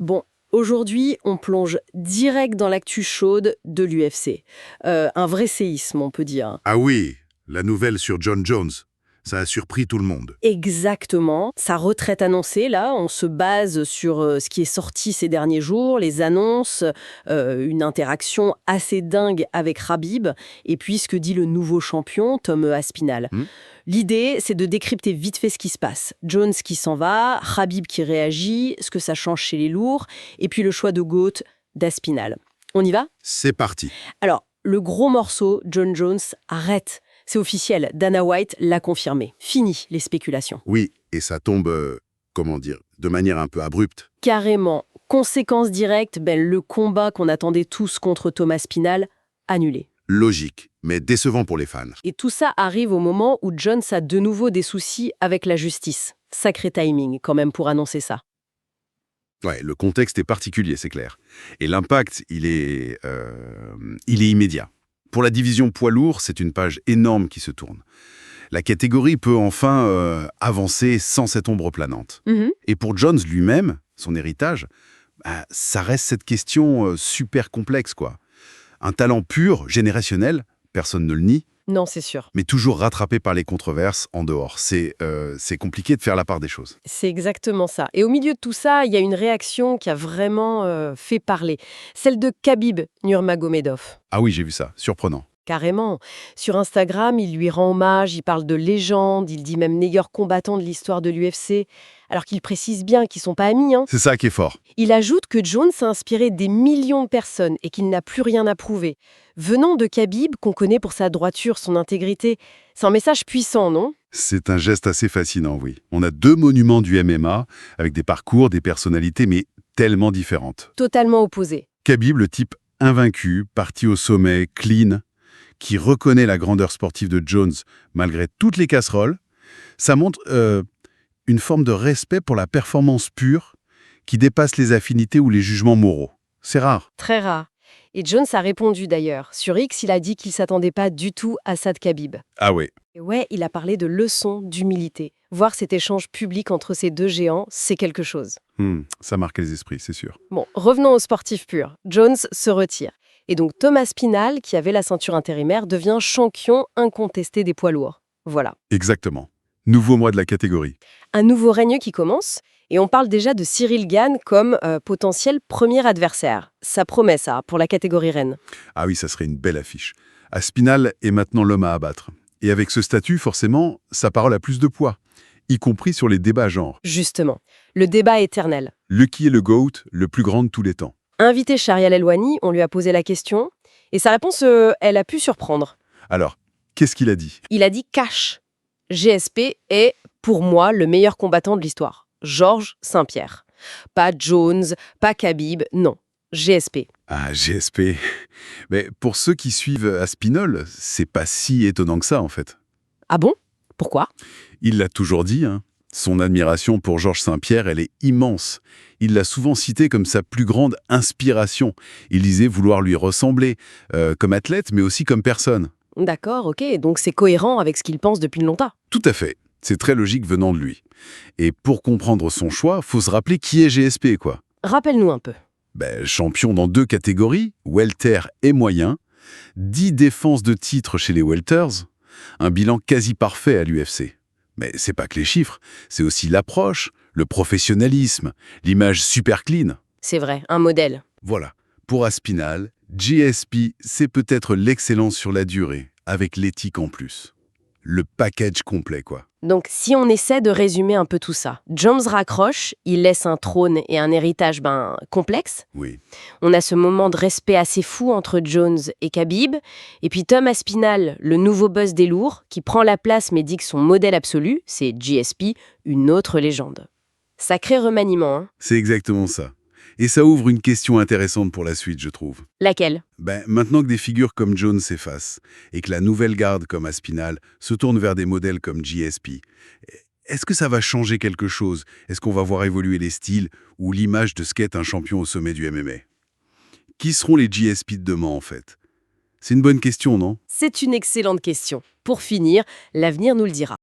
Bon, aujourd'hui, on plonge direct dans l'actu chaude de l'UFC. Un vrai séisme, on peut dire. Ah oui, la nouvelle sur John Jones. Ça a surpris tout le monde. Exactement. Sa retraite annoncée, là, on se base sur ce qui est sorti ces derniers jours, les annonces, une interaction assez dingue avec Khabib, et puis ce que dit le nouveau champion, Tom Aspinall. Hmm. L'idée, c'est de décrypter vite fait ce qui se passe. Jones qui s'en va, Khabib qui réagit, ce que ça change chez les lourds, et puis le choix de GOAT d'Aspinall. On y va ? C'est parti. Alors, le gros morceau, John Jones arrête. C'est officiel, Dana White l'a confirmé. Fini les spéculations. Oui, et ça tombe, de manière un peu abrupte. Carrément. Conséquence directe, le combat qu'on attendait tous contre Thomas Aspinall, annulé. Logique, mais décevant pour les fans. Et tout ça arrive au moment où Jones a de nouveau des soucis avec la justice. Sacré timing, quand même, pour annoncer ça. Ouais, le contexte est particulier, c'est clair. Et l'impact, il est immédiat. Pour la division poids lourd, c'est une page énorme qui se tourne. La catégorie peut enfin avancer sans cette ombre planante. Et pour Jones lui-même, son héritage, ça reste cette question super complexe, quoi. Un talent pur, générationnel, personne ne le nie, Non, c'est sûr. mais toujours rattrapé par les controverses en dehors. C'est compliqué de faire la part des choses. C'est exactement ça. Et au milieu de tout ça, il y a une réaction qui a vraiment fait parler. Celle de Khabib Nurmagomedov. Ah oui, j'ai vu ça, surprenant. Carrément. Sur Instagram, il lui rend hommage, il parle de légende, il dit même meilleur combattant de l'histoire de l'UFC, alors qu'il précise bien qu'ils sont pas amis. C'est ça qui est fort. Il ajoute que Jones a inspiré des millions de personnes et qu'il n'a plus rien à prouver. Venant de Khabib, qu'on connaît pour sa droiture, son intégrité, c'est un message puissant, non ? C'est un geste assez fascinant, oui. On a deux monuments du MMA, avec des parcours, des personnalités, mais tellement différentes. Totalement opposé. Khabib, le type invaincu, parti au sommet, clean, qui reconnaît la grandeur sportive de Jones malgré toutes les casseroles, ça montre une forme de respect pour la performance pure qui dépasse les affinités ou les jugements moraux. C'est rare. Très rare. Et Jones a répondu d'ailleurs. Sur X, il a dit qu'il s'attendait pas du tout à ça de Khabib. Ah ouais. Et ouais, il a parlé de leçons d'humilité. Voir cet échange public entre ces deux géants, c'est quelque chose. Ça marque les esprits, c'est sûr. Bon, revenons aux sportifs purs. Jones se retire. Et donc Thomas Aspinall, qui avait la ceinture intérimaire, devient champion incontesté des poids lourds. Voilà. Exactement. Nouveau mois de la catégorie. Un nouveau règne qui commence, et on parle déjà de Cyril Gane comme potentiel premier adversaire. Ça promet ça pour la catégorie reine. Ah oui, ça serait une belle affiche. Aspinall est maintenant l'homme à abattre. Et avec ce statut, forcément, sa parole a plus de poids, y compris sur les débats genre. Justement, le débat éternel. Qui est le GOAT, le plus grand de tous les temps? Invité Sharial Elwani, on lui a posé la question, et sa réponse, elle a pu surprendre. Alors, qu'est-ce qu'il a dit? Il a dit cash. GSP est, pour moi, le meilleur combattant de l'histoire. Georges Saint-Pierre. Pas Jones, pas Khabib, non. GSP. Ah, GSP. Mais pour ceux qui suivent Aspinall, c'est pas si étonnant que ça, en fait. Ah bon ? Pourquoi ? Il l'a toujours dit, hein. Son admiration pour Georges Saint-Pierre, elle est immense. Il l'a souvent cité comme sa plus grande inspiration. Il disait vouloir lui ressembler, comme athlète, mais aussi comme personne. D'accord, ok, donc c'est cohérent avec ce qu'il pense depuis longtemps. Tout à fait. C'est très logique venant de lui. Et pour comprendre son choix, faut se rappeler qui est GSP, quoi. Rappelle-nous un peu. Champion dans 2 catégories, welter et moyen, 10 défenses de titre chez les welters, un bilan quasi parfait à l'UFC. Mais c'est pas que les chiffres, c'est aussi l'approche, le professionnalisme, l'image super clean. C'est vrai, un modèle. Voilà. Pour Aspinall, GSP, c'est peut-être l'excellence sur la durée, avec l'éthique en plus. Le package complet, quoi. Donc, si on essaie de résumer un peu tout ça, Jones raccroche, il laisse un trône et un héritage complexe. Oui. On a ce moment de respect assez fou entre Jones et Khabib. Et puis Tom Aspinall, le nouveau boss des lourds, qui prend la place mais dit que son modèle absolu, c'est GSP, une autre légende. Sacré remaniement, hein. C'est exactement ça. Et ça ouvre une question intéressante pour la suite, je trouve. Laquelle ? Maintenant que des figures comme Jones s'effacent et que la nouvelle garde comme Aspinall se tourne vers des modèles comme GSP, est-ce que ça va changer quelque chose? Est-ce qu'on va voir évoluer les styles ou l'image de ce qu'est un champion au sommet du MMA? Qui seront les GSP de demain, en fait? C'est une bonne question, non? C'est une excellente question. Pour finir, l'avenir nous le dira.